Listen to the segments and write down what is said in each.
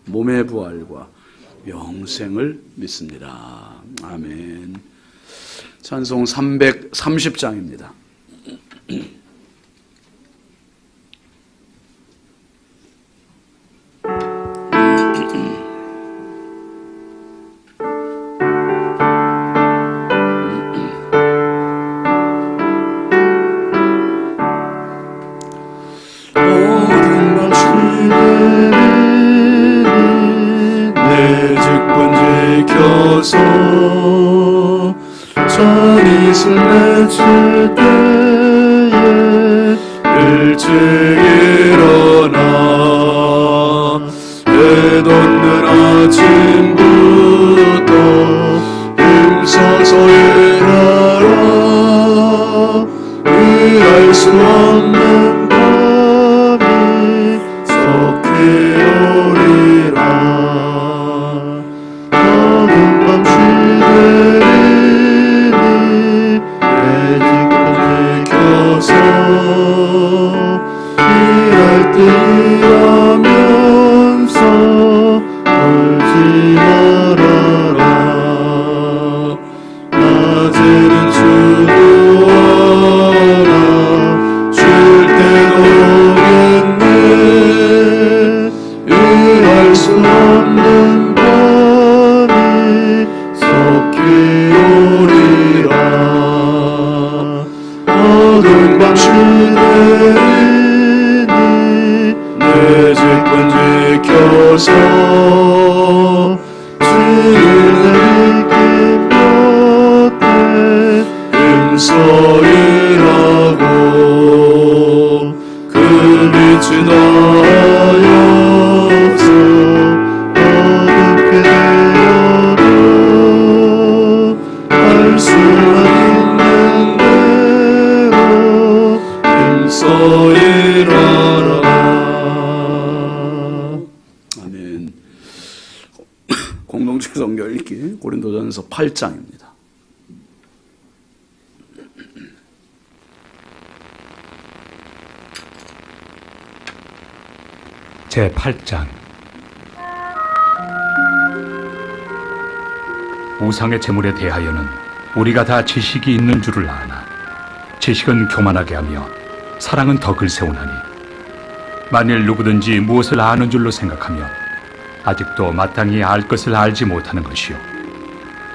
몸의 부활과 영생을 믿습니다. 아멘. 찬송 330장입니다. 전이슬 맺을 때에 일찍 일어나 해 돋는 아침부터 힘써서 일하라. 일할 수 없는 밤이 섞이오리라. 어둠 밤 시대리니 매직까지 일할 때 일하면서 멀지 말아라. 낮에는 수고하라. 쉴 때도 오겠네. 일할 수 없는 밤이 섞이오리라. 어두운 밤 시대이니 내 직분 지켜서 주를 내리기며 때 힘써 일하고 그 빛이 나여서 어둡게 되어도 할 수만 있는 대로 힘써 일하라. 아멘. 공동체 성경 읽기 고린도전서 8장입니다. 제8장. 우상의 제물에 대하여는 우리가 다 지식이 있는 줄을 아나 지식은 교만하게 하며 사랑은 덕을 세우나니 만일 누구든지 무엇을 아는 줄로 생각하며 아직도 마땅히 알 것을 알지 못하는 것이요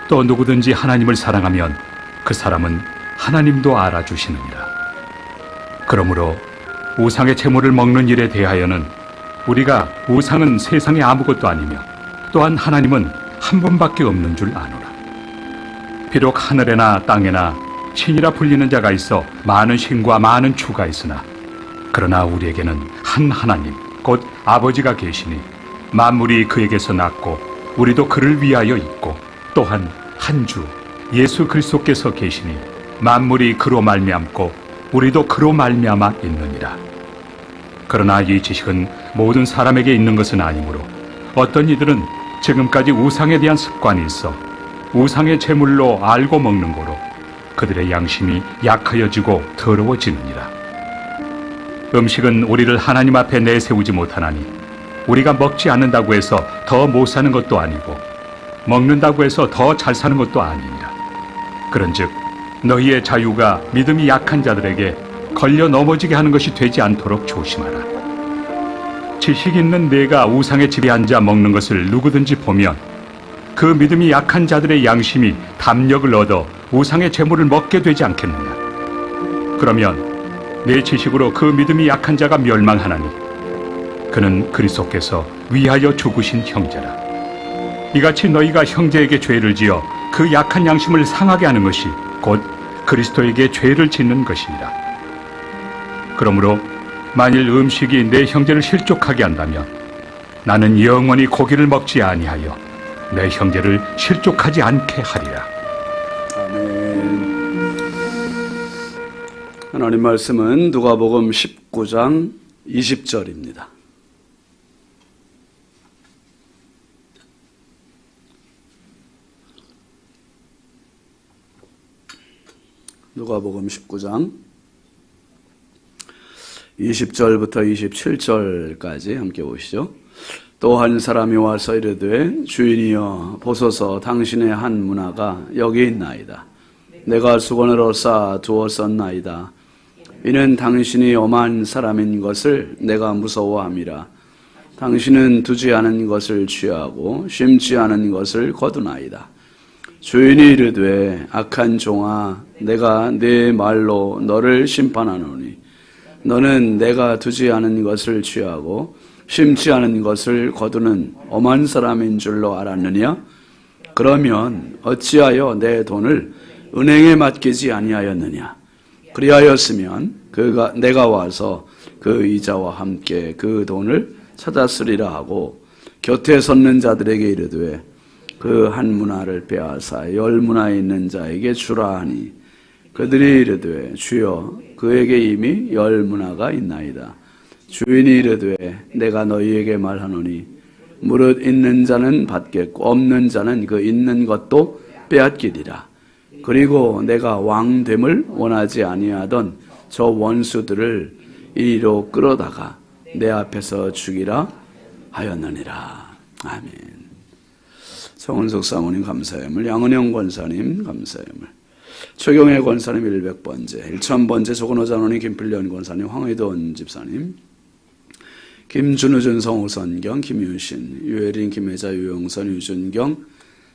또 누구든지 하나님을 사랑하면 그 사람은 하나님도 알아주시느니라. 그러므로 우상의 제물을 먹는 일에 대하여는 우리가 우상은 세상에 아무것도 아니며 또한 하나님은 한 분밖에 없는 줄 아노라. 비록 하늘에나 땅에나 신이라 불리는 자가 있어 많은 신과 많은 주가 있으나 그러나 우리에게는 한 하나님 곧 아버지가 계시니 만물이 그에게서 났고 우리도 그를 위하여 있고 또한 한 주 예수 그리스도께서 계시니 만물이 그로 말미암고 우리도 그로 말미암아 있느니라. 그러나 이 지식은 모든 사람에게 있는 것은 아니므로 어떤 이들은 지금까지 우상에 대한 습관이 있어 우상의 제물로 알고 먹는 거로 그들의 양심이 약하여지고 더러워지느니라. 음식은 우리를 하나님 앞에 내세우지 못하나니 우리가 먹지 않는다고 해서 더 못 사는 것도 아니고 먹는다고 해서 더 잘 사는 것도 아니니라. 그런즉 너희의 자유가 믿음이 약한 자들에게 걸려 넘어지게 하는 것이 되지 않도록 조심하라. 지식 있는 내가 우상의 집에 앉아 먹는 것을 누구든지 보면 그 믿음이 약한 자들의 양심이 담력을 얻어 우상의 제물을 먹게 되지 않겠느냐. 그러면 내 지식으로 그 믿음이 약한 자가 멸망하나니 그는 그리스도께서 위하여 죽으신 형제라. 이같이 너희가 형제에게 죄를 지어 그 약한 양심을 상하게 하는 것이 곧 그리스도에게 죄를 짓는 것이니라. 그러므로 만일 음식이 내 형제를 실족하게 한다면 나는 영원히 고기를 먹지 아니하여 내 형제를 실족하지 않게 하리라. 아멘. 하나님 말씀은 누가복음 19장 20절입니다. 누가복음 19장 20절부터 27절까지 함께 보시죠. 또 한 사람이 와서 이르되 주인이여 보소서 당신의 한 문화가 여기 있나이다. 내가 수건으로 쌓아 두었었나이다. 이는 당신이 엄한 사람인 것을 내가 무서워함이라. 당신은 두지 않은 것을 취하고 심지 않은 것을 거두나이다. 주인이 이르되 악한 종아 내가 네 말로 너를 심판하노니 너는 내가 두지 않은 것을 취하고 심지 않은 것을 거두는 엄한 사람인 줄로 알았느냐? 그러면 어찌하여 내 돈을 은행에 맡기지 아니하였느냐? 그리하였으면 내가 와서 그 이자와 함께 그 돈을 찾았으리라 하고 곁에 섰는 자들에게 이르되 그 한 문화를 빼앗아 10문화에 있는 자에게 주라 하니 그들이 이르되 주여 그에게 이미 10문화가 있나이다. 주인이 이르되 내가 너희에게 말하노니 무릇 있는 자는 받겠고 없는 자는 그 있는 것도 빼앗기리라. 그리고 내가 왕됨을 원하지 아니하던 저 원수들을 이리로 끌어다가 내 앞에서 죽이라 하였느니라. 아멘. 성은석 사모님 감사함을, 양은영 권사님 감사함을, 최경혜 권사님 100번째, 1000번째 조건호 장로님, 김필련 권사님, 황의돈 집사님, 김준우준 성우선경, 김유신, 유혜린, 김혜자, 유용선, 유준경,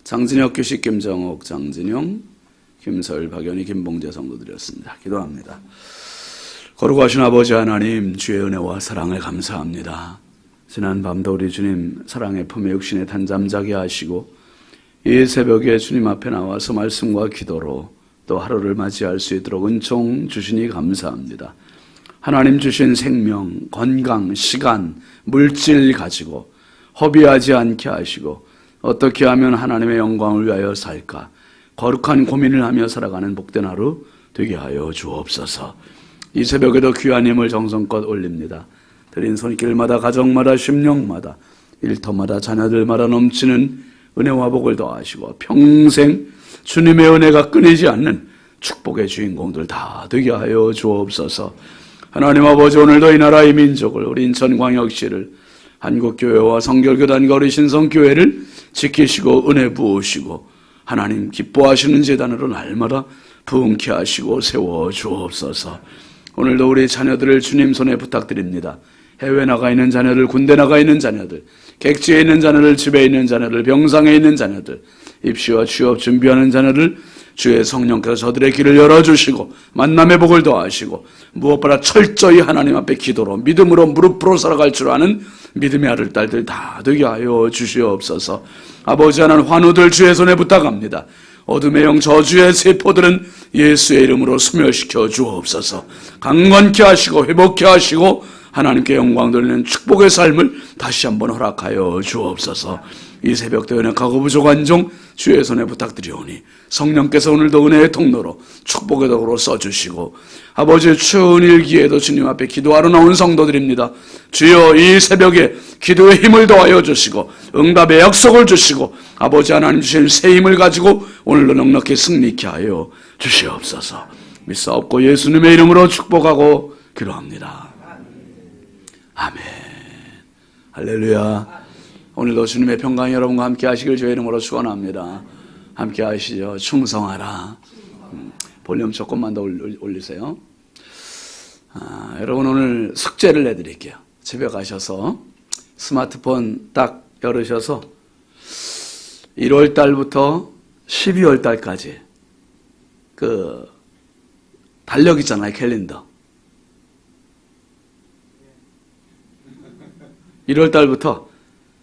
장진혁, 규식, 김정옥, 장진영, 김서일, 박연희, 김봉재 성도드렸습니다. 기도합니다. 거룩하신 아버지 하나님, 주의 은혜와 사랑을 감사합니다. 지난 밤도 우리 주님 사랑의 품에 육신의 단잠자게 하시고 이 새벽에 주님 앞에 나와서 말씀과 기도로 또 하루를 맞이할 수 있도록 은총 주시니 감사합니다. 하나님 주신 생명, 건강, 시간, 물질 가지고 허비하지 않게 하시고 어떻게 하면 하나님의 영광을 위하여 살까 거룩한 고민을 하며 살아가는 복된 하루 되게 하여 주옵소서. 이 새벽에도 귀한 힘을 정성껏 올립니다. 드린 손길마다 가정마다 심령마다 일터마다 자녀들마다 넘치는 은혜와 복을 더하시고 평생 주님의 은혜가 끊이지 않는 축복의 주인공들 다 되게 하여 주옵소서. 하나님 아버지, 오늘도 이 나라의 민족을, 우리 인천광역시를, 한국교회와 성결교단과 우리 신성교회를 지키시고 은혜 부으시고 하나님 기뻐하시는 제단으로 날마다 부흥케 하시고 세워 주옵소서. 오늘도 우리 자녀들을 주님 손에 부탁드립니다. 해외 나가 있는 자녀들, 군대 나가 있는 자녀들, 객지에 있는 자녀들, 집에 있는 자녀들, 병상에 있는 자녀들, 입시와 취업 준비하는 자녀들, 주의 성령께서 저들의 길을 열어주시고 만남의 복을 더하시고 무엇보다 철저히 하나님 앞에 기도로 믿음으로 무릎 꿇어 살아갈 줄 아는 믿음의 아들 딸들 다 되게 하여 주시옵소서. 아버지 하나님, 환우들 주의 손에 부탁합니다. 어둠의 영 저주의 세포들은 예수의 이름으로 소멸시켜 주옵소서. 강건케 하시고 회복케 하시고 하나님께 영광 돌리는 축복의 삶을 다시 한번 허락하여 주옵소서. 이 새벽도 연약하고 부족한 종 주의 손에 부탁드리오니 성령께서 오늘도 은혜의 통로로 축복의 덕으로 써주시고 아버지의 추운 일기에도 주님 앞에 기도하러 나온 성도들입니다. 주여 이 새벽에 기도의 힘을 더하여 주시고 응답의 약속을 주시고 아버지 하나님 주신 새 힘을 가지고 오늘도 넉넉히 승리케 하여 주시옵소서. 믿사옵고 예수님의 이름으로 축복하고 기도합니다. 아멘. 할렐루야. 오늘도 주님의 평강이 여러분과 함께 하시길 주의 이름으로 축원합니다. 함께 하시죠. 충성하라. 볼륨 조금만 더 올리세요. 여러분 오늘 숙제를 내드릴게요. 집에 가셔서 스마트폰 딱 열으셔서 1월 달부터 12월 달까지 그 달력 있잖아요. 캘린더. 1월 달부터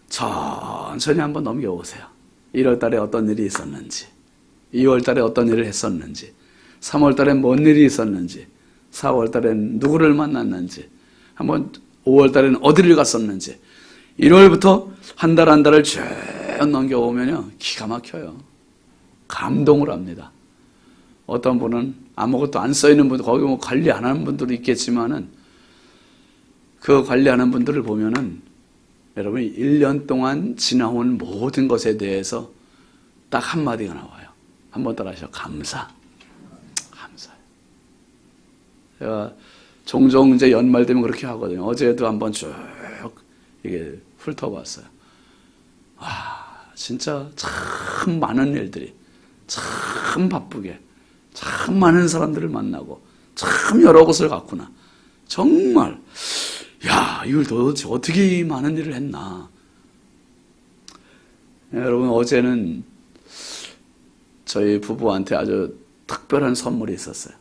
천천히 한번 넘겨보세요. 1월 달에 어떤 일이 있었는지, 2월 달에 어떤 일을 했었는지, 3월 달에 뭔 일이 있었는지, 4월 달엔 누구를 만났는지, 한번 5월 달에는 어디를 갔었는지, 1월부터 한 달 한 달을 쭉 넘겨보면요, 기가 막혀요. 감동을 합니다. 어떤 분은 아무것도 안 써있는 분들, 거기 뭐 관리 안 하는 분들도 있겠지만은, 그 관리하는 분들을 보면은 여러분이 1년 동안 지나온 모든 것에 대해서 딱 한마디가 나와요. 한번 따라하시죠. 감사. 감사해요. 제가 종종 이제 연말 되면 그렇게 하거든요. 어제도 한번 쭉 이게 훑어봤어요. 진짜 참 많은 일들이, 참 바쁘게, 참 많은 사람들을 만나고, 참 여러 곳을 갔구나. 정말, 이걸 도대체 어떻게 이 많은 일을 했나. 여러분, 어제는 저희 부부한테 아주 특별한 선물이 있었어요.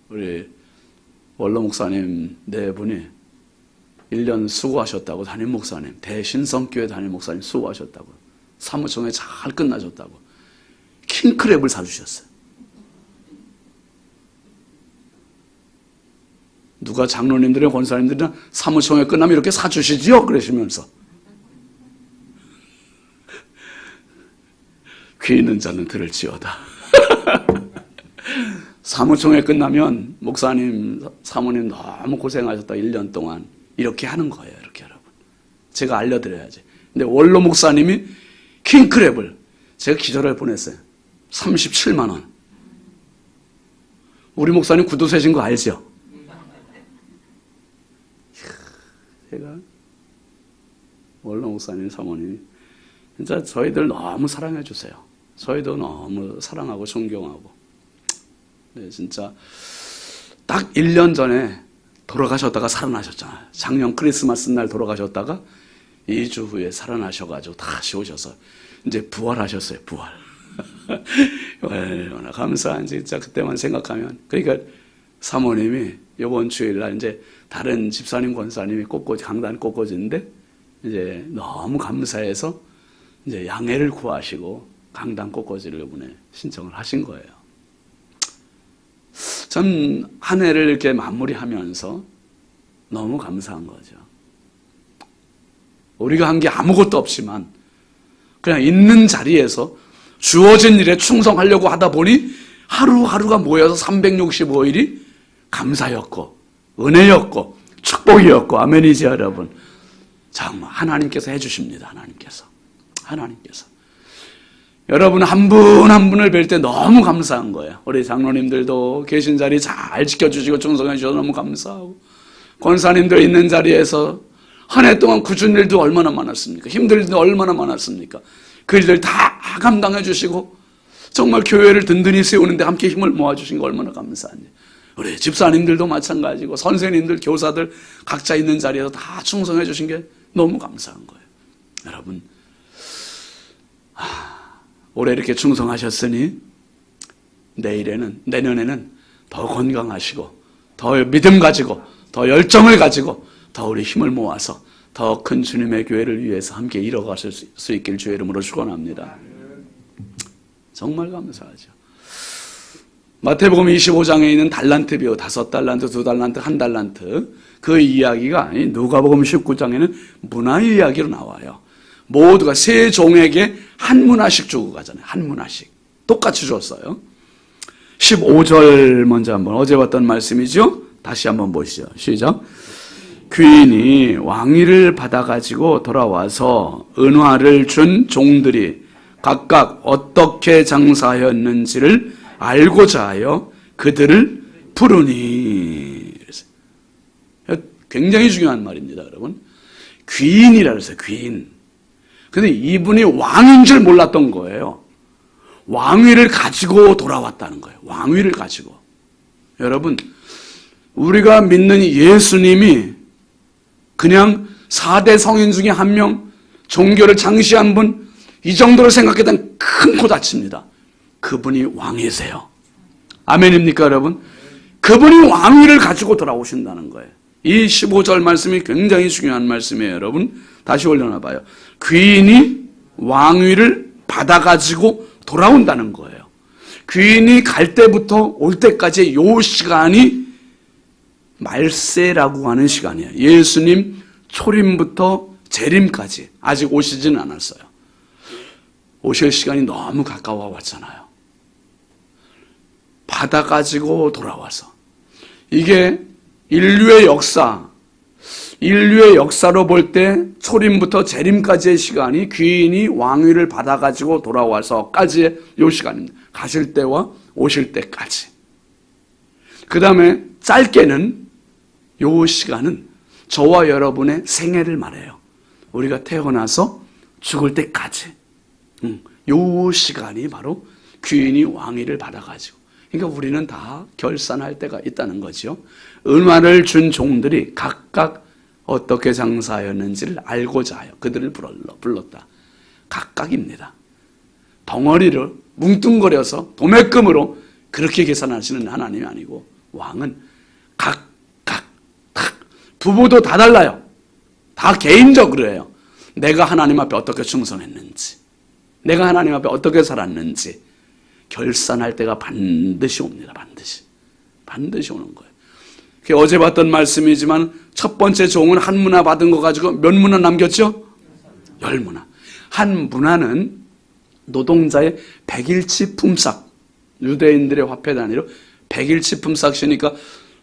우리 원로 목사님 네 분이 1년 수고하셨다고, 담임 목사님, 대신성교회 담임 목사님 수고하셨다고, 사무총회 잘 끝나셨다고 킹크랩을 사주셨어요. 누가 장로님들이나 권사님들이나 사무총회 끝나면 이렇게 사주시지요? 그러시면서 귀 있는 자는 들을지어다. 사무총회 끝나면 목사님, 사모님 너무 고생하셨다 1년 동안 이렇게 하는 거예요. 이렇게 여러분. 제가 알려드려야지. 근데 원로 목사님이 킹크랩을 제가 기절을 보냈어요. 37만 원. 우리 목사님 구두 세신 거 알죠? 제가 원로 목사님, 사모님이 진짜 저희들 너무 사랑해 주세요. 저희도 너무 사랑하고 존경하고. 네, 진짜 딱 1년 전에 돌아가셨다가 살아나셨잖아요. 작년 크리스마스 날 돌아가셨다가 2주 후에 살아나셔가지고 다시 오셔서 이제 부활하셨어요. 부활. 얼마나 감사한지 진짜 그때만 생각하면. 그러니까 사모님이 이번 주일날 이제 다른 집사님, 권사님이 꽃꽂이, 강단 꽃꽂이인데 이제 너무 감사해서 이제 양해를 구하시고 강단 꽃꽂이를 이번에 신청을 하신 거예요. 전 한 해를 이렇게 마무리하면서 너무 감사한 거죠. 우리가 한 게 아무것도 없지만 그냥 있는 자리에서 주어진 일에 충성하려고 하다 보니 하루하루가 모여서 365일이 감사였고 은혜였고 축복이었고 아멘이지 여러분. 정말 하나님께서 해주십니다. 하나님께서 여러분 한 분 한 분을 뵐 때 너무 감사한 거예요. 우리 장로님들도 계신 자리 잘 지켜주시고 충성해 주셔서 너무 감사하고, 권사님들 있는 자리에서 한 해 동안 굳은 일도 얼마나 많았습니까? 힘들 일도 얼마나 많았습니까? 그 일들 다 감당해 주시고 정말 교회를 든든히 세우는데 함께 힘을 모아주신 거 얼마나 감사한지. 우리 집사님들도 마찬가지고 선생님들, 교사들 각자 있는 자리에서 다 충성해 주신 게 너무 감사한 거예요. 여러분, 올해 이렇게 충성하셨으니 내년에는 더 건강하시고 더 믿음 가지고 더 열정을 가지고 더 우리 힘을 모아서 더 큰 주님의 교회를 위해서 함께 이뤄가실 수 있길 주의 이름으로 축원합니다. 정말 감사하죠. 마태복음 25장에 있는 달란트 비유, 5달란트, 2달란트, 1달란트 그 이야기가 누가복음 19장에는 문화의 이야기로 나와요. 모두가 세 종에게 한 문화씩 주고 가잖아요. 한 문화씩. 똑같이 줬어요. 15절 먼저 한번 어제 봤던 말씀이죠. 다시 한번 보시죠. 시작. 귀인이 왕위를 받아가지고 돌아와서 은화를 준 종들이 각각 어떻게 장사하였는지를 알고자 하여 그들을 부르니. 굉장히 중요한 말입니다, 여러분. 귀인이라 그랬어요, 귀인. 근데 이분이 왕인 줄 몰랐던 거예요. 왕위를 가지고 돌아왔다는 거예요. 왕위를 가지고. 여러분, 우리가 믿는 예수님이 그냥 4대 성인 중에 한 명, 종교를 장시한 분, 이 정도로 생각했던 큰 코다칩니다. 그분이 왕이세요. 아멘입니까, 여러분? 그분이 왕위를 가지고 돌아오신다는 거예요. 이 15절 말씀이 굉장히 중요한 말씀이에요, 여러분. 다시 올려놔봐요. 귀인이 왕위를 받아가지고 돌아온다는 거예요. 귀인이 갈 때부터 올 때까지 요 시간이 말세라고 하는 시간이에요. 예수님 초림부터 재림까지 아직 오시지는 않았어요. 오실 시간이 너무 가까워 왔잖아요. 받아가지고 돌아와서. 이게 인류의 역사로 볼 때 초림부터 재림까지의 시간이 귀인이 왕위를 받아가지고 돌아와서까지의 요 시간입니다. 가실 때와 오실 때까지. 그 다음에 짧게는 요 시간은 저와 여러분의 생애를 말해요. 우리가 태어나서 죽을 때까지. 요 시간이 바로 귀인이 왕위를 받아가지고. 그러니까 우리는 다 결산할 때가 있다는 거죠. 은화를 준 종들이 각각 어떻게 장사하였는지를 알고자 하여 그들을 불렀다. 각각입니다. 덩어리를 뭉뚱거려서 도매금으로 그렇게 계산하시는 하나님이 아니고 왕은 각각 부부도 다 달라요. 다 개인적으로 해요. 내가 하나님 앞에 어떻게 충성했는지, 내가 하나님 앞에 어떻게 살았는지 결산할 때가 반드시 옵니다. 반드시 오는 거예요. 어제 봤던 말씀이지만 첫 번째 종은 한 문화 받은 거 가지고 몇 문화 남겼죠? 10문화. 한 문화는 노동자의 100일치 품삯, 유대인들의 화폐 단위로 100일치 품삯이니까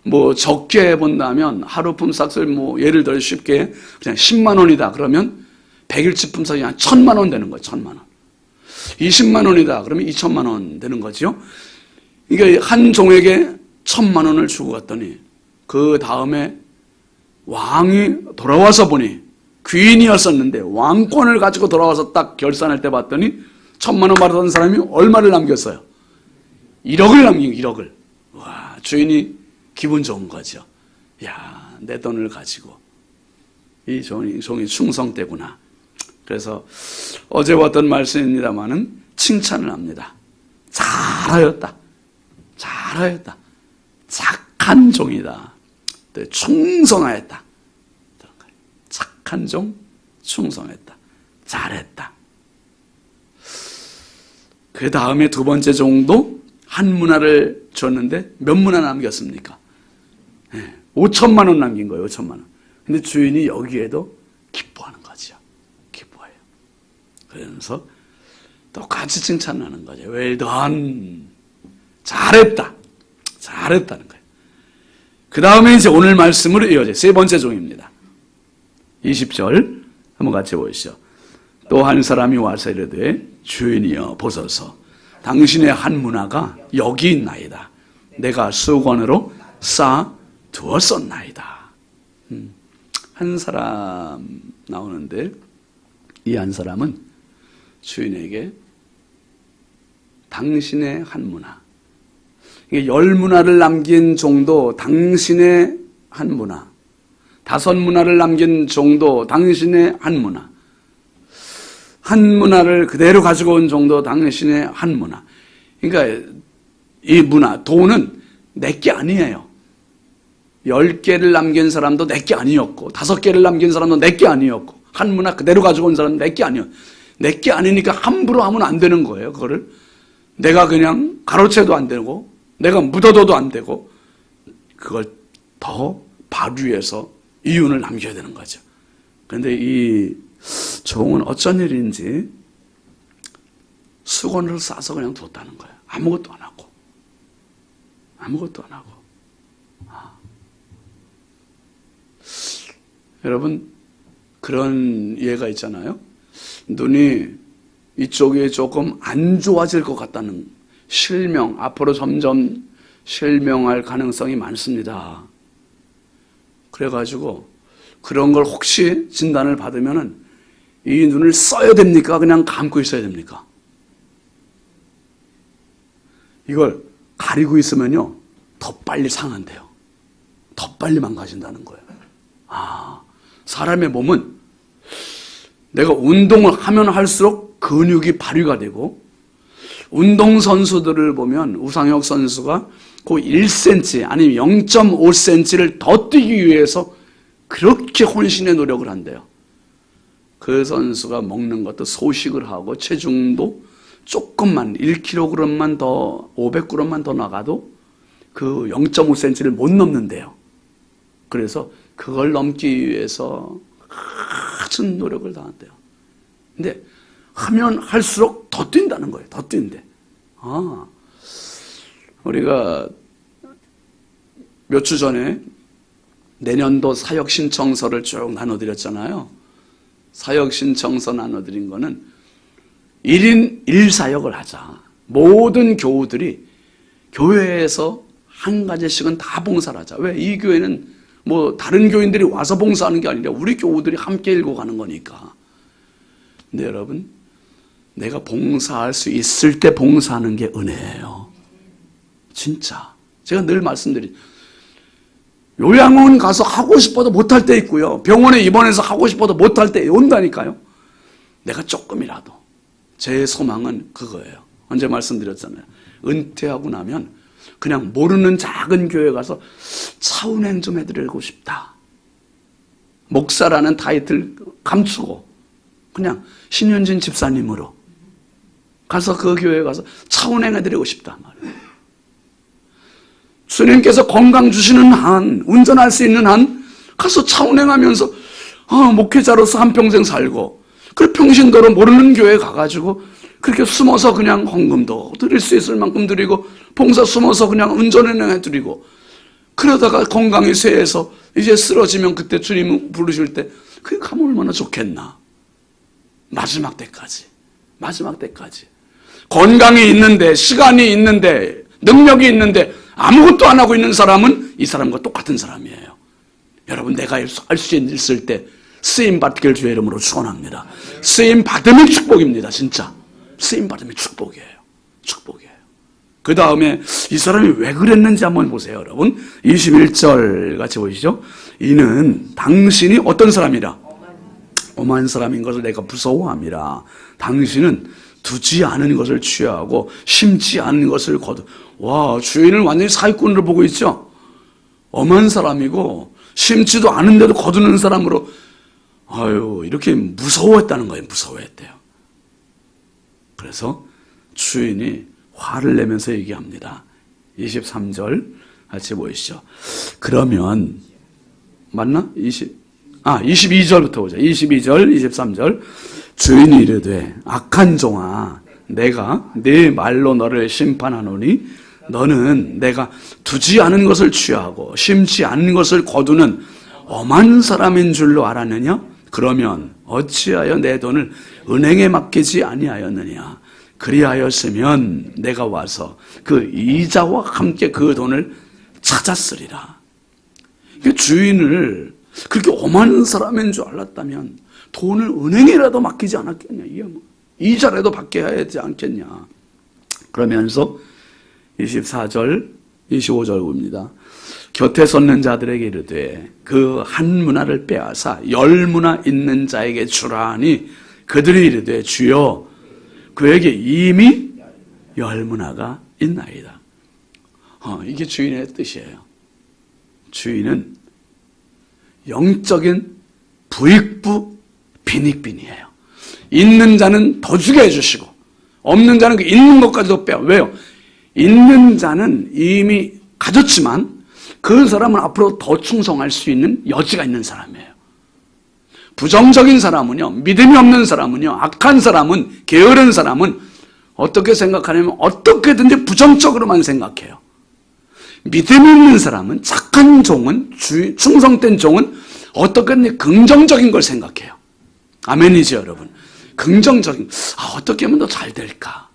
뭐 적게 본다면 하루 품삯을 뭐 예를 들어 쉽게 그냥 10만 원이다 그러면 100일치 품삯이 한 1000만 원 되는 거예요. 1000만 원. 20만 원이다 그러면 2000만 원 되는 거죠. 그러니까 한 종에게 1000만 원을 주고 갔더니 그 다음에 왕이 돌아와서 보니 귀인이었었는데 왕권을 가지고 돌아와서 딱 결산할 때 봤더니 1000만 원 받았던 사람이 얼마를 남겼어요? 1억을 남긴 1억을. 와, 주인이 기분 좋은 거죠. 야, 내 돈을 가지고 이 종이 충성되구나. 그래서 어제 봤던 말씀입니다마는 칭찬을 합니다. 잘하였다. 착한 종이다. 충성하였다. 착한 종, 충성했다. 잘했다. 그 다음에 두 번째 종도 한 문화를 줬는데 몇 문화 남겼습니까? 5천만 원 남긴 거예요. 5천만 원. 근데 주인이 여기에도 기뻐하는 거죠. 기뻐해요. 그러면서 똑같이 칭찬하는 거죠. Well done. 잘했다는 거예요. 그 다음에 이제 오늘 말씀으로 이어져요. 세 번째 종입니다. 20절 한번 같이 보시죠. 또 한 사람이 와서 이르되 주인이여 보소서 당신의 한 문화가 여기 있나이다. 내가 수건으로 쌓아 두었었나이다. 한 사람 나오는데 이 한 사람은 주인에게 당신의 한 문화, 10문화를 남긴 종도 당신의 한 문화, 5문화를 남긴 종도 당신의 한 문화, 한 문화를 그대로 가지고 온 종도 당신의 한 문화. 그러니까 이 문화, 돈은 내게 아니에요. 10개를 남긴 사람도 내게 아니었고 5개를 남긴 사람도 내게 아니었고 한 문화 그대로 가지고 온 사람도 내게 아니었고 내게 아니니까 함부로 하면 안 되는 거예요. 그거를 내가 그냥 가로채도 안 되고 내가 묻어둬도 안 되고 그걸 더 발휘해서 이윤을 남겨야 되는 거죠. 그런데 이 종은 어쩐 일인지 수건을 싸서 그냥 뒀다는 거예요. 아무것도 안 하고. 여러분 그런 예가 있잖아요. 눈이 이쪽에 조금 안 좋아질 것 같다는 실명, 앞으로 점점 실명할 가능성이 많습니다. 그래가지고 그런 걸 혹시 진단을 받으면은 이 눈을 써야 됩니까? 그냥 감고 있어야 됩니까? 이걸 가리고 있으면요 더 빨리 상한대요. 더 빨리 망가진다는 거예요. 사람의 몸은 내가 운동을 하면 할수록 근육이 발휘가 되고 운동선수들을 보면 우상혁 선수가 그 1cm 아니면 0.5cm를 더 뛰기 위해서 그렇게 혼신의 노력을 한대요. 그 선수가 먹는 것도 소식을 하고 체중도 조금만 1kg만 더 500g만 더 나가도 그 0.5cm를 못 넘는데요. 그래서 그걸 넘기 위해서 아주 노력을 다한대요. 근데 하면 할수록 더 뛴다는 거예요. 더 뛴대. 우리가 몇 주 전에 내년도 사역 신청서를 쭉 나눠드렸잖아요. 사역 신청서 나눠드린 거는 1인 1사역을 하자. 모든 교우들이 교회에서 한 가지씩은 다 봉사를 하자. 왜? 이 교회는 뭐 다른 교인들이 와서 봉사하는 게 아니라 우리 교우들이 함께 읽고 가는 거니까. 근데 여러분, 내가 봉사할 수 있을 때 봉사하는 게 은혜예요. 진짜. 제가 늘 말씀드린, 요양원 가서 하고 싶어도 못할 때 있고요. 병원에 입원해서 하고 싶어도 못할 때 온다니까요. 내가 조금이라도. 제 소망은 그거예요. 언제 말씀드렸잖아요. 은퇴하고 나면 그냥 모르는 작은 교회 가서 차운행 좀 해드리고 싶다. 목사라는 타이틀 감추고 그냥 신윤진 집사님으로 가서 그 교회에 가서 차운행 해드리고 싶다 말이에요. 주님께서 건강 주시는 한, 운전할 수 있는 한 가서 차운행하면서 목회자로서 한평생 살고, 그 평신도로 모르는 교회에 가가지고 그렇게 숨어서 그냥 헌금도 드릴 수 있을 만큼 드리고, 봉사 숨어서 그냥 운전해드리고, 그러다가 건강이 쇠해서 이제 쓰러지면 그때 주님 부르실 때 그게 가면 얼마나 좋겠나. 마지막 때까지 건강이 있는데, 시간이 있는데, 능력이 있는데 아무것도 안 하고 있는 사람은 이 사람과 똑같은 사람이에요. 여러분, 내가 할 수 있을 때 쓰임 받길 주의 이름으로 축원합니다. 쓰임 받으면 축복입니다. 진짜 쓰임 받으면 축복이에요. 그 다음에 이 사람이 왜 그랬는지 한번 보세요. 여러분, 21절 같이 보시죠. 이는 당신이 어떤 사람이라? 오만 사람인 것을 내가 무서워함이라. 당신은 두지 않은 것을 취하고 심지 않은 것을 거두. 와, 주인을 완전히 사기꾼으로 보고 있죠. 엄한 사람이고 심지도 않은데도 거두는 사람으로, 이렇게 무서워했다는 거예요. 무서워했대요. 그래서 주인이 화를 내면서 얘기합니다. 23절 같이 보시죠. 그러면 맞나? 22절부터 보자. 22절, 23절. 주인이 이르되 악한 종아, 내가 네 말로 너를 심판하노니 너는 내가 두지 않은 것을 취하고 심지 않은 것을 거두는 엄한 사람인 줄로 알았느냐? 그러면 어찌하여 내 돈을 은행에 맡기지 아니하였느냐? 그리하였으면 내가 와서 그 이자와 함께 그 돈을 찾았으리라. 주인을 그렇게 엄한 사람인 줄 알았다면 돈을 은행에라도 맡기지 않았겠냐? 이자라도 받게 하지 않겠냐? 그러면서 24절, 25절 봅니다. 곁에 섰는 자들에게 이르되 그 한 문화를 빼앗아 10문화 있는 자에게 주라 하니 그들이 이르되 주여 그에게 이미 10문화가 있나이다. 이게 주인의 뜻이에요. 주인은 영적인 부익부 빈익빈이에요. 있는 자는 더 주게 해주시고 없는 자는 그 있는 것까지도 빼요. 왜요? 있는 자는 이미 가졌지만 그 사람은 앞으로 더 충성할 수 있는 여지가 있는 사람이에요. 부정적인 사람은요, 믿음이 없는 사람은요, 악한 사람은, 게으른 사람은 어떻게 생각하냐면 어떻게든지 부정적으로만 생각해요. 믿음이 있는 사람은, 착한 종은, 충성된 종은 어떻게든지 긍정적인 걸 생각해요. 아멘이죠, 여러분. 긍정적인, 어떻게 하면 더 잘 될까?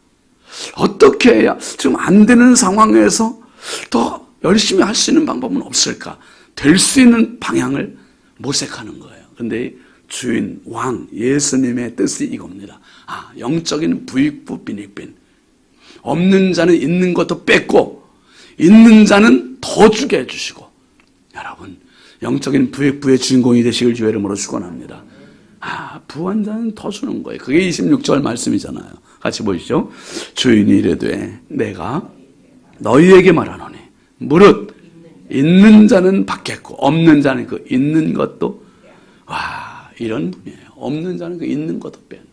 어떻게 해야 지금 안 되는 상황에서 더 열심히 할 수 있는 방법은 없을까? 될 수 있는 방향을 모색하는 거예요. 근데 주인, 왕, 예수님의 뜻이 이겁니다. 영적인 부익부 빈익빈. 없는 자는 있는 것도 뺏고 있는 자는 더 주게 해주시고, 여러분 영적인 부익부의 주인공이 되시길 주의 이름으로 축원합니다. 부한 자는 더 주는 거예요. 그게 26절 말씀이잖아요. 같이 보시죠. 주인이 이르되 내가 너희에게 말하노니 무릇 있는 자는 받겠고 없는 자는 그 있는 것도, 이런 분이에요. 없는 자는 그 있는 것도 빼는데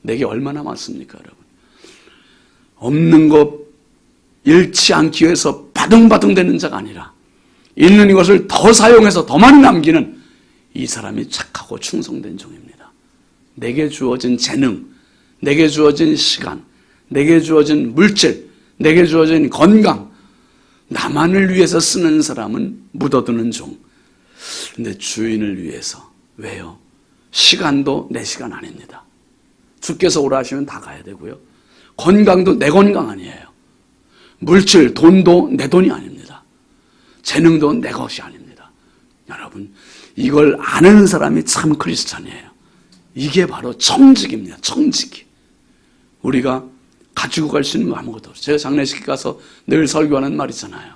내게 얼마나 많습니까, 여러분? 없는 것 잃지 않기 위해서 바둥바둥 되는 자가 아니라 있는 것을 더 사용해서 더 많이 남기는 이 사람이 착하고 충성된 종입니다. 내게 주어진 재능, 내게 주어진 시간, 내게 주어진 물질, 내게 주어진 건강, 나만을 위해서 쓰는 사람은 묻어두는 종. 근데 주인을 위해서, 왜요? 시간도 내 시간 아닙니다. 주께서 오라 하시면 다 가야 되고요. 건강도 내 건강 아니에요. 물질, 돈도 내 돈이 아닙니다. 재능도 내 것이 아닙니다. 여러분, 이걸 아는 사람이 참 크리스찬이에요. 이게 바로 청직입니다. 청직이. 우리가 가지고 갈 수 있는 거 아무것도 없어요. 제가 장례식 가서 늘 설교하는 말이잖아요.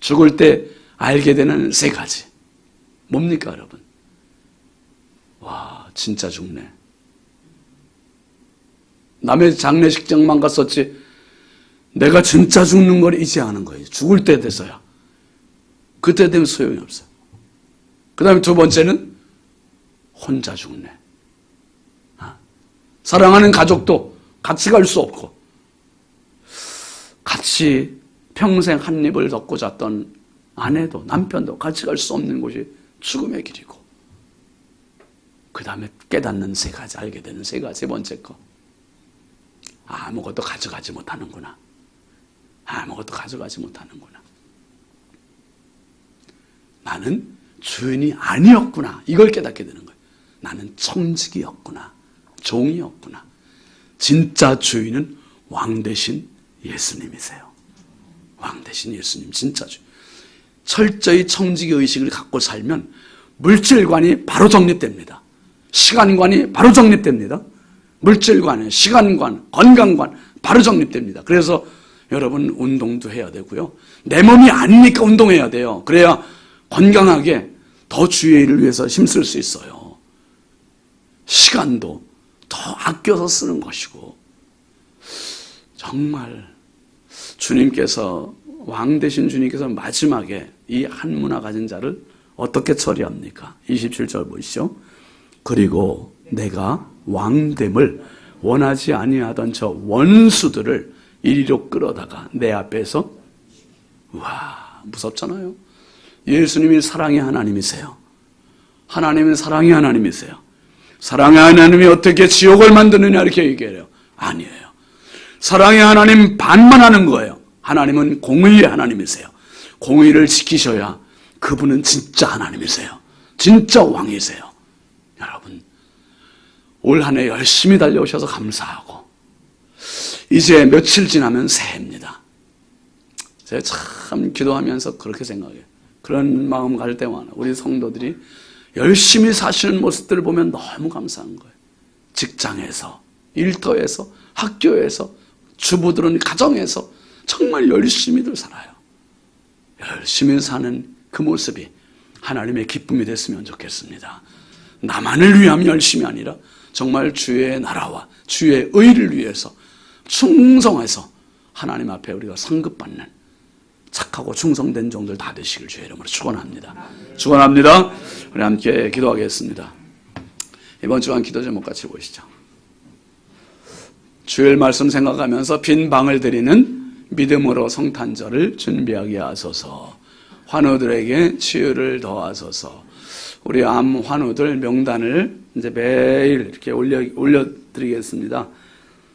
죽을 때 알게 되는 세 가지. 뭡니까, 여러분? 와, 진짜 죽네. 남의 장례식장만 갔었지 내가 진짜 죽는 걸 이제 아는 거예요. 죽을 때 돼서야. 그때 되면 소용이 없어요. 그 다음에 두 번째는 혼자 죽네. 사랑하는 가족도 같이 갈 수 없고 같이 평생 한 입을 덮고 잤던 아내도 남편도 같이 갈 수 없는 곳이 죽음의 길이고, 그 다음에 깨닫는 세 가지, 알게 되는 세 가지. 세 번째 거, 아무것도 가져가지 못하는구나. 아무것도 가져가지 못하는구나. 나는 주인이 아니었구나. 이걸 깨닫게 되는 거예요. 나는 청직이었구나. 종이었구나. 진짜 주인은 왕 대신 예수님이세요. 왕 대신 예수님, 진짜 주인. 철저히 청직의 의식을 갖고 살면 물질관이 바로 정립됩니다. 시간관이 바로 정립됩니다. 물질관, 시간관, 건강관 바로 정립됩니다. 그래서 여러분 운동도 해야 되고요. 내 몸이 아니니까 운동해야 돼요. 그래야 건강하게 더 주의 일을 위해서 힘쓸 수 있어요. 시간도 더 아껴서 쓰는 것이고, 정말 주님께서, 왕 되신 주님께서 마지막에 이 한 문화 가진 자를 어떻게 처리합니까? 27절 보시죠. 그리고 내가 왕됨을 원하지 아니하던 저 원수들을 이리로 끌어다가 내 앞에서, 와, 무섭잖아요. 예수님이 사랑의 하나님이세요. 하나님은 사랑의 하나님이세요. 사랑의 하나님이 어떻게 지옥을 만드느냐 이렇게 얘기해요. 아니에요. 사랑의 하나님 반만 하는 거예요. 하나님은 공의의 하나님이세요. 공의를 지키셔야 그분은 진짜 하나님이세요. 진짜 왕이세요. 여러분, 올 한 해 열심히 달려오셔서 감사하고, 이제 며칠 지나면 새해입니다. 제가 참 기도하면서 그렇게 생각해요. 그런 마음 가질 때마다 우리 성도들이 열심히 사시는 모습들을 보면 너무 감사한 거예요. 직장에서, 일터에서, 학교에서, 주부들은 가정에서 정말 열심히들 살아요. 열심히 사는 그 모습이 하나님의 기쁨이 됐으면 좋겠습니다. 나만을 위함 열심이 아니라 정말 주의 나라와 주의 의를 위해서 충성해서 하나님 앞에 우리가 상급받는 착하고 충성된 종들 다 되시길 주의 이름으로 축원합니다. 축원합니다. 우리 함께 기도하겠습니다. 이번 주간 기도 제목 같이 보시죠. 주일 말씀 생각하면서 빈 방을 드리는 믿음으로 성탄절을 준비하게 하소서. 환우들에게 치유를 더하소서. 우리 암 환우들 명단을 이제 매일 이렇게 올려드리겠습니다.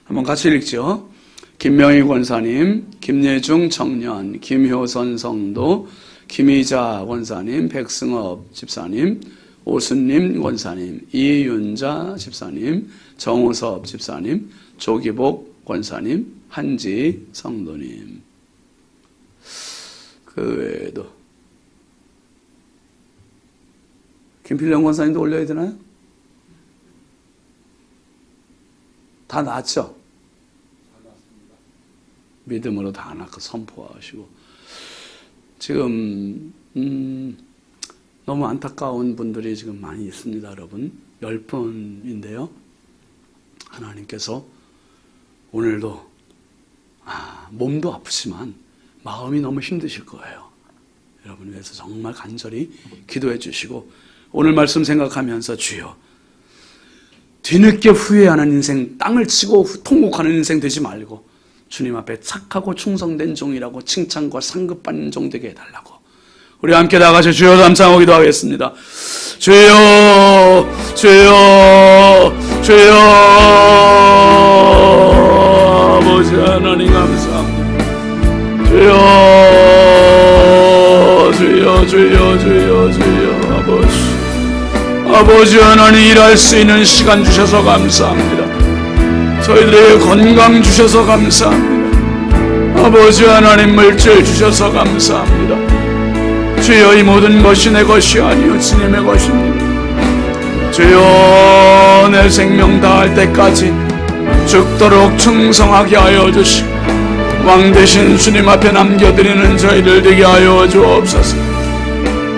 한번 같이 읽죠. 김명희 권사님, 김예중 청년, 김효선 성도, 김희자 권사님, 백승업 집사님, 오순님 권사님, 이윤자 집사님, 정우섭 집사님, 조기복 권사님, 한지 성도님. 그 외에도 김필령 권사님도 올려야 되나요? 다 낫죠? 믿음으로 다 낫고 선포하시고. 지금 너무 안타까운 분들이 지금 많이 있습니다, 여러분. 10분인데요. 하나님께서 오늘도 몸도 아프지만 마음이 너무 힘드실 거예요. 여러분 위해서 정말 간절히 기도해 주시고, 오늘 말씀 생각하면서 주여, 뒤늦게 후회하는 인생, 땅을 치고 통곡하는 인생 되지 말고 주님 앞에 착하고 충성된 종이라고 칭찬과 상급받는 종 되게 해달라고 우리 함께 나가서 주여 감사하고 기도하겠습니다. 주여, 주여, 주여. 아버지 하나님 감사합니다. 주여, 주여, 주여, 주여, 주여. 아버지 하나님, 일할 수 있는 시간 주셔서 감사합니다. 저희들에게 건강 주셔서 감사합니다. 아버지 하나님, 물질 주셔서 감사합니다. 주여, 이 모든 것이 내 것이 아니요 주님의 것입니다. 주여 내 생명 다할 때까지 죽도록 충성하게 하여 주시고 왕 대신 주님 앞에 남겨드리는 저희들 되게 하여 주옵소서.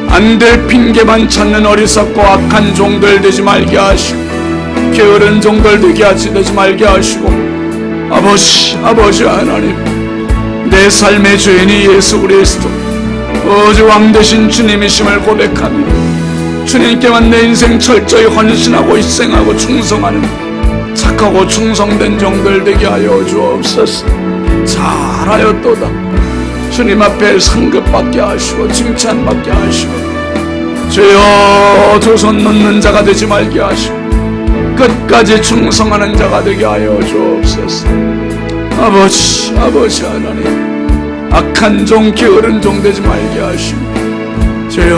안 될 핑계만 찾는 어리석고 악한 종들 되지 말게 하시고 게으른 종들 되지 말게 하시고 아버지 하나님, 내 삶의 주인이 예수 그리스도 오직 왕 대신 주님이심을 고백합니다. 주님께만 내 인생 철저히 헌신하고 희생하고 충성하는 착하고 충성된 종들 되게 하여 주옵소서. 잘하였도다. 주님 앞에 상급받게 하시고 칭찬받게 하시고 주여 두 손 놓는 자가 되지 말게 하시고 끝까지 충성하는 자가 되게 하여 주옵소서. 아버지 하나님, 악한 종 게으른 종 되지 말게 하시고 주여